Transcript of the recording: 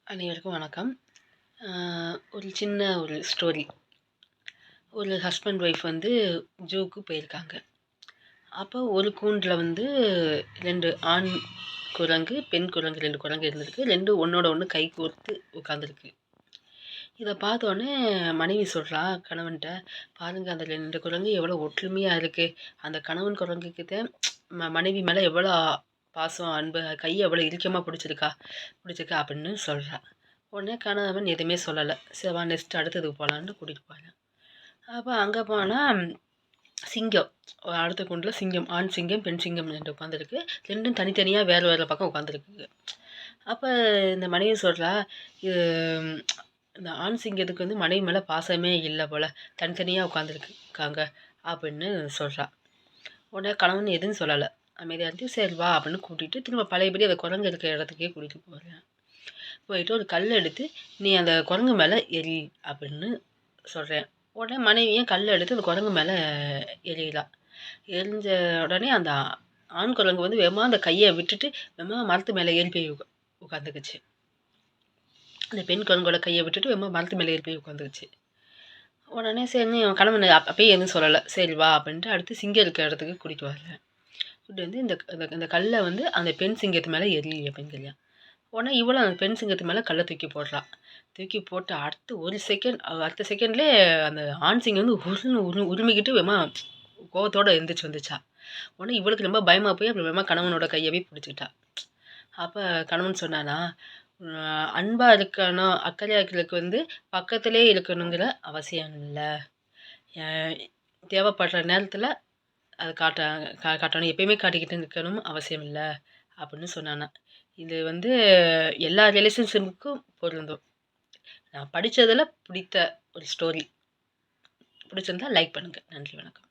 அனைவருக்கும் வணக்கம். ஒரு சின்ன ஒரு ஸ்டோரி. ஒரு ஹஸ்பண்ட் ஒய்ஃப் வந்து ஜூக்கு போயிருக்காங்க. அப்போ ஒரு கூண்டில் வந்து 2 ஆண் குரங்கு, பெண் குரங்கு 2 குரங்கு இருந்திருக்கு. 2 ஒண்ணோட ஒண்ணு கை கோர்த்து உட்காந்துருக்கு. இத பார்த்தோனே மனைவி சொல்றா கணவன்ட்ட, "பாருங்க அந்த 2 குரங்கு எவ்வளோ ஒற்றுமையா இருக்கு. அந்த கணவன் குரங்குகிட்ட மனைவி மேல எவ்வளோ பாசம், அன்பு, கைய எவ்வளோ இறுக்கமா புடிச்சிருக்கா" அப்படின்னு சொல்றா. உடனே கணவன் எதுவுமே சொல்லல. சரி வா நெக்ஸ்ட் அடுத்ததுக்கு போலான்னு கூட்டிட்டு போறேன். அப்ப அங்க போனா சிங்கம். அடுத்த கூண்டுல சிங்கம். ஆண் சிங்கம், பெண் சிங்கம் 2 உட்காந்துருக்கு. 2ம் தனித்தனியா வேற வேற பக்கம் உட்காந்துருக்குங்க. அப்ப இந்த மனைவி சொல்றா, "இது இந்த ஆண் சிங்கத்துக்கு வந்து மனைவி மேல பாசமே இல்ல போல. தனித்தனியா உட்காந்துருக்காங்க" அப்படின்னு சொல்றா. உடனே கணவன் எதுவும் சொல்லல. அமைதியா இருந்துட்டு, "சரி வா" அப்படின்னு கூட்டிட்டு திரும்ப பழையபடி அந்த குரங்கு இருக்கிற இடத்துக்கே கூட்டிட்டு போறேன். போயிட்டு ஒரு கல் எடுத்து, "நீ அந்த குரங்கு மேல எறி" அப்படின்னு சொல்றேன். உடனே மனைவியும் கல் எடுத்து அந்த குரங்கு மேல எறிகிறா. எறிஞ்ச உடனே அந்த ஆண் குரங்கு வந்து வேகமா அந்த கைய விட்டுட்டு, வேகமா மரத்து மேல ஏறி போய் உட்காந்துக்குச்சு. அந்த பெண் குரங்கோட கைய விட்டுட்டு வேகமா மரத்து மேல ஏறி போய் உட்காந்துக்குச்சு. உடனே சரின்னு என் கணவன் அப்பயே எதுவும் சொல்லல. "சரி வா" அப்படின்ட்டு அடுத்து சிங்கம் இருக்கிற இடத்துக்கு கூட்டிட்டு வரேன். கூட்டிட்டு வந்து இந்த இந்த இந்த கல்ல வந்து அந்த பெண் சிங்கத்து மேல எறி அப்படிங்கிறயான். உடனே இவளும் அந்த பெண் சிங்கத்து மேல கல்ல தூக்கி போடுறா. தூக்கி போட்டு அடுத்த செகண்ட்லயே அந்த ஆண் சிங்கம் வந்து உர்ருன்னு உருமிக்கிட்டு வேகமா கோவத்தோட எந்திரிச்சு வந்துச்சா. உடனே இவளுக்கு ரொம்ப பயமா போய் அப்புறம் வேகமா கணவனோட கையவே பிடிச்சுக்கிட்டா. அப்ப கணவன் சொன்னானா, அன்பா இருக்கணும், அக்கறையா இருக்கிறதுக்கு வந்து பக்கத்திலே இருக்கணுங்கிற அவசியம் இல்ல. அ தேவைப்படுற நேரத்தில அது காட்டணும். எப்பயுமே காட்டிக்கிட்டு இருக்கணும்னு அவசியம் இல்ல." அப்படின்னு சொன்னானா. இது வந்து எல்லா ரிலேஷன்ஷிப்புக்கும் பொருந்தும். நான் படிச்சதுல பிடித்த ஒரு ஸ்டோரி. பிடிச்சிருந்தா லைக் பண்ணுங்க. நன்றி, வணக்கம்.